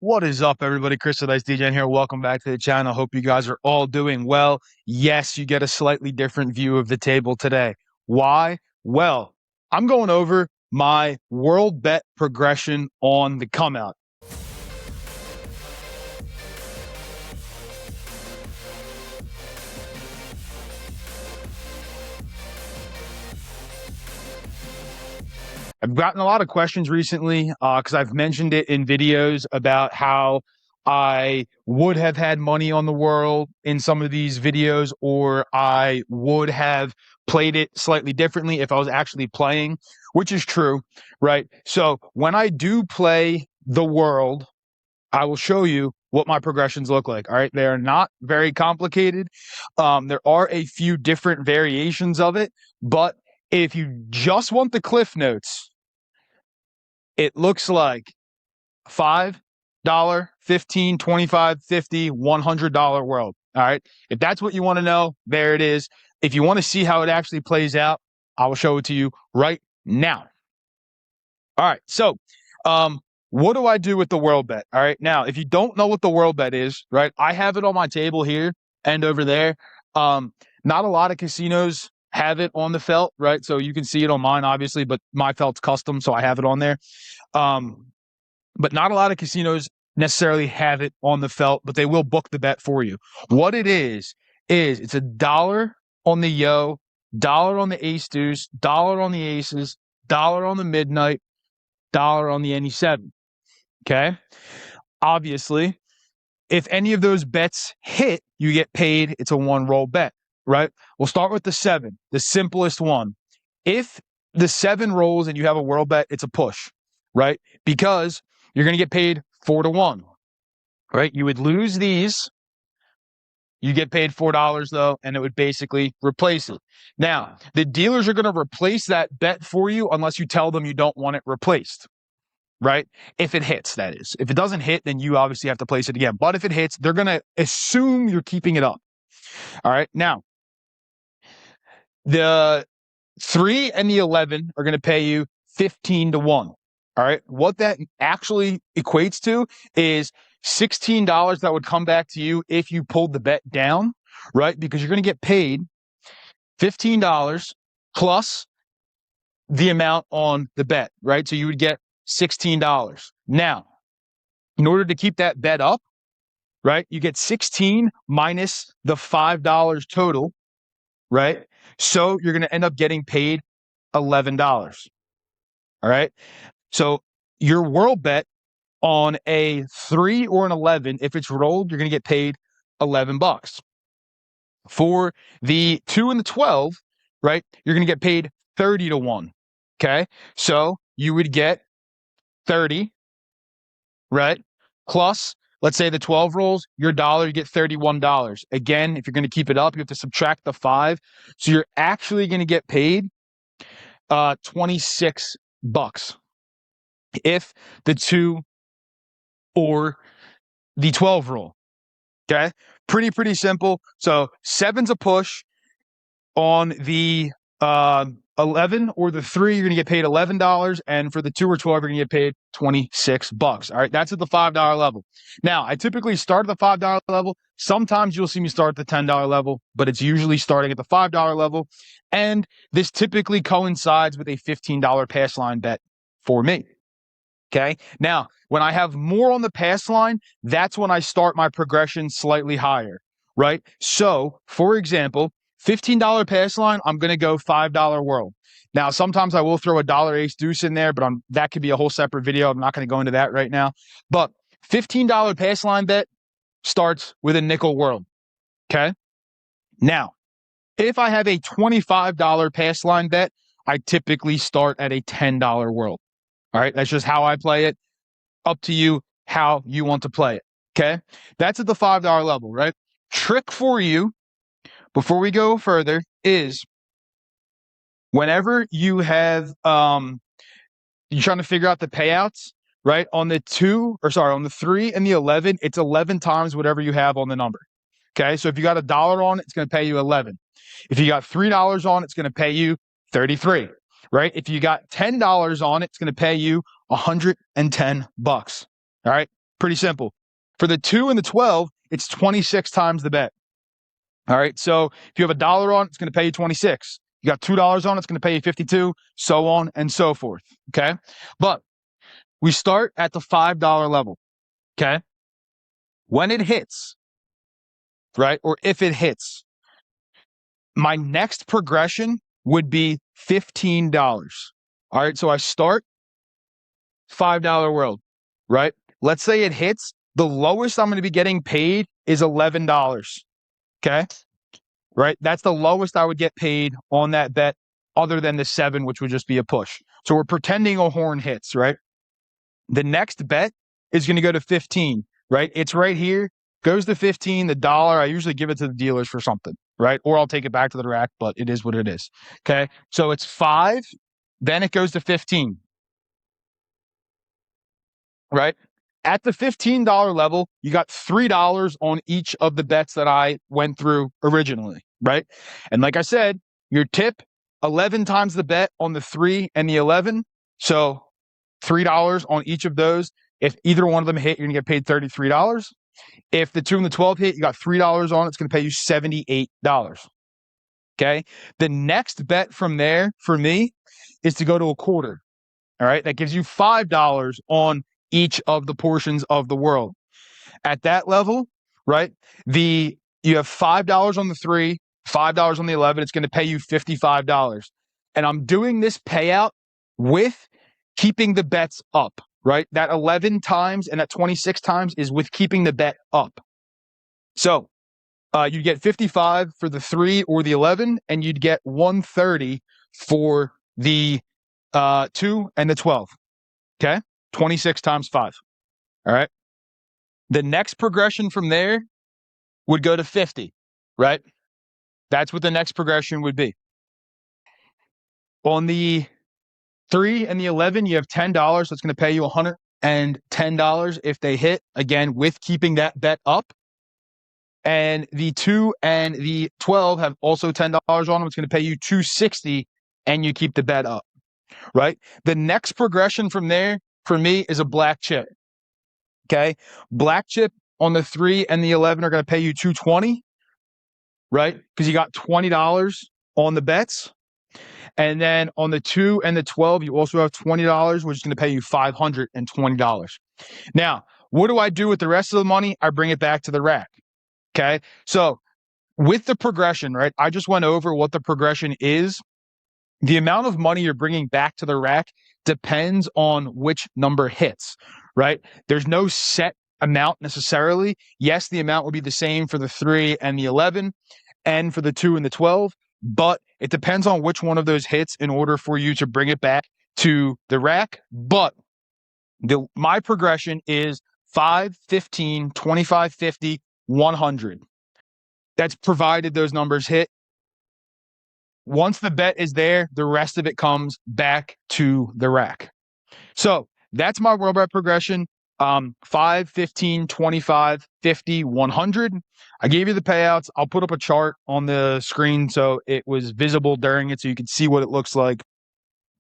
What is up, everybody? Chris the Dice DJ here. Welcome back to the channel. Hope you guys are all doing well. Yes, you get a slightly different view of the table today. Why? Well, I'm going over my world bet progression on the come out. I've gotten a lot of questions recently because I've mentioned it in videos about how I would have had money on the world in some of these videos, or I would have played it slightly differently if I was actually playing, which is true, right? So when I do play the world, I will show you what my progressions look like. All right. They are not very complicated. There are a few different variations of it, but if you just want the cliff notes, it looks like $5, $15, $25, $50, $100 world. All right. If that's what you want to know, there it is. If you want to see how it actually plays out, I will show it to you right now. All right. So, what do I do with the world bet? All right. Now, if you don't know what the world bet is, right, I have it on my table here and over there. Not a lot of casinos have it on the felt, right? So you can see it on mine, obviously, but my felt's custom, so I have it on there. But not a lot of casinos necessarily have it on the felt, but they will book the bet for you. What it is it's $1 on the yo, $1 on the ace deuce, $1 on the aces, $1 on the midnight, $1 on the any seven. Okay. Obviously, if any of those bets hit, you get paid. It's a one roll bet, right? We'll start with the 7, the simplest one. If the 7 rolls and you have a world bet, it's a push, right? Because you're going to get paid 4-1, right? You would lose these. You get paid $4 though, and it would basically replace it. Now, the dealers are going to replace that bet for you unless you tell them you don't want it replaced, right? If it hits, that is. If it doesn't hit, then you obviously have to place it again. But if it hits, they're going to assume you're keeping it up. All right. Now, the 3 and the 11 are going to pay you 15-1. All right. What that actually equates to is $16 that would come back to you if you pulled the bet down, right? Because you're going to get paid $15 plus the amount on the bet, right? So you would get $16. Now, in order to keep that bet up, right, you get 16 minus the $5 total, right? So you're going to end up getting paid $11. All right. So your world bet on a 3 or an 11, if it's rolled, you're going to get paid $11. For the 2 and the 12, right, you're going to get paid 30-1. Okay. So you would get 30, right? Plus, let's say the 12 rolls, your dollar, you get $31. Again, if you're going to keep it up, you have to subtract the 5. So you're actually going to get paid $26 if the 2 or the 12 roll. Okay. Pretty simple. So 7's a push. On the 11 or the 3, you're going to get paid $11, and for the 2 or 12, you're going to get paid $26. All right, that's at the $5 level. Now, I typically start at the $5 level. Sometimes you'll see me start at the $10 level, but it's usually starting at the $5 level, and this typically coincides with a $15 pass line bet for me. Okay. Now, when I have more on the pass line, that's when I start my progression slightly higher, right? So, for example, $15 pass line, I'm going to go $5 world. Now, sometimes I will throw a dollar ace deuce in there, but that could be a whole separate video. I'm not going to go into that right now. But $15 pass line bet starts with a nickel world. Okay. Now, if I have a $25 pass line bet, I typically start at a $10 world. All right. That's just how I play it. Up to you how you want to play it. Okay. That's at the $5 level, right? Trick for you, before we go further, is whenever you have you're trying to figure out the payouts, right? On the 3 and the 11, it's 11 times whatever you have on the number. Okay. So if you got $1 on it, it's going to pay you 11. If you got $3 on it, it's going to pay you 33, right? If you got $10 on it, it's going to pay you $110. All right. Pretty simple. For the 2 and the 12, it's 26 times the bet. All right. So if you have $1 on, it's going to pay you 26. You got $2 on, it's going to pay you 52, so on and so forth. Okay. But we start at the $5 level. Okay. When it hits, right, or if it hits, my next progression would be $15. All right. So I start $5 world, right? Let's say it hits. The lowest I'm going to be getting paid is $11. Okay. Right. That's the lowest I would get paid on that bet, other than the 7, which would just be a push. So we're pretending a horn hits, right? The next bet is going to go to 15, right? It's right here, goes to 15, the dollar. I usually give it to the dealers for something, right? Or I'll take it back to the rack, but it is what it is. Okay. So it's 5, then it goes to 15, right? At the $15 level, you got $3 on each of the bets that I went through originally, right? And like I said, your tip, 11 times the bet on the 3 and the 11. So $3 on each of those. If either one of them hit, you're going to get paid $33. If the 2 and the 12 hit, you got $3 on, it's going to pay you $78. Okay. The next bet from there for me is to go to a quarter. All right. That gives you $5 on each of the portions of the world. At that level, right, you have $5 on the 3, $5 on the 11. It's going to pay you $55. And I'm doing this payout with keeping the bets up, right? That 11 times and that 26 times is with keeping the bet up. So you'd get 55 for the 3 or the 11, and you'd get 130 for the 2 and the 12. Okay. 26 times 5. All right. The next progression from there would go to 50, right? That's what the next progression would be. On the 3 and the 11, you have $10. So it's going to pay you $110 if they hit, again, with keeping that bet up. And the 2 and the 12 have also $10 on them. It's going to pay you $260 and you keep the bet up, right? The next progression from there for me is a black chip. Okay. Black chip on the 3 and the 11 are going to pay you $220, right? Because you got $20 on the bets. And then on the 2 and the 12, you also have $20, which is going to pay you $520. Now, what do I do with the rest of the money? I bring it back to the rack. Okay. So with the progression, right? I just went over what the progression is. The amount of money you're bringing back to the rack depends on which number hits, right? There's no set amount necessarily. Yes, the amount will be the same for the 3 and the 11 and for the 2 and the 12, but it depends on which one of those hits in order for you to bring it back to the rack. But my progression is 5, 15, 25, 50, 100. That's provided those numbers hit. Once the bet is there, the rest of it comes back to the rack. So that's my world bet progression. 5, 15, 25, 50, 100. I gave you the payouts. I'll put up a chart on the screen so it was visible during it so you can see what it looks like.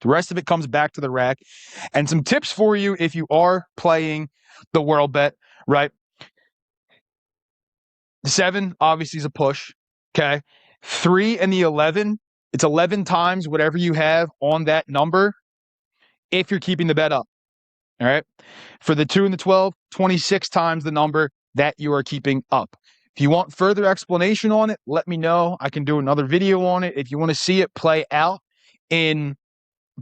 The rest of it comes back to the rack. And some tips for you if you are playing the world bet, right? The 7 obviously is a push. Okay. 3 and the 11, it's 11 times whatever you have on that number if you're keeping the bet up. All right. For the 2 and the 12, 26 times the number that you are keeping up. If you want further explanation on it, let me know. I can do another video on it. If you want to see it play out in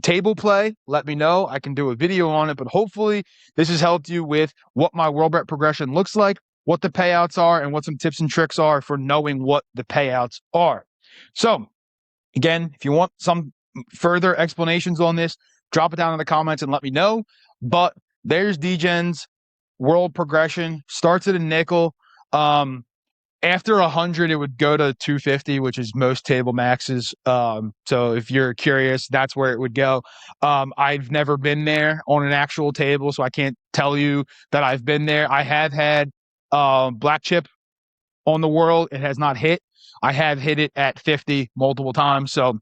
table play, let me know. I can do a video on it, but hopefully this has helped you with what my world bet progression looks like, what the payouts are, and what some tips and tricks are for knowing what the payouts are. So again, if you want some further explanations on this, drop it down in the comments and let me know. But there's DGen's world progression. Starts at a nickel. After 100, it would go to 250, which is most table maxes. So if you're curious, that's where it would go. I've never been there on an actual table, so I can't tell you that I've been there. I have had black chip on the world. It has not hit. I have hit it at 50 multiple times. So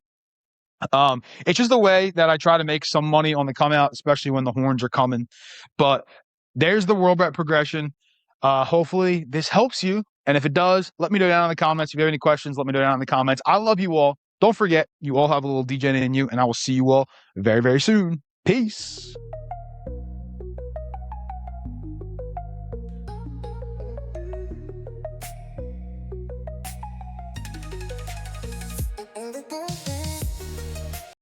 it's just the way that I try to make some money on the come out, especially when the horns are coming. But there's the world bet progression. Hopefully this helps you. And if it does, let me know down in the comments. If you have any questions, let me know down in the comments. I love you all. Don't forget, you all have a little DJ in you, and I will see you all very, very soon. Peace. In the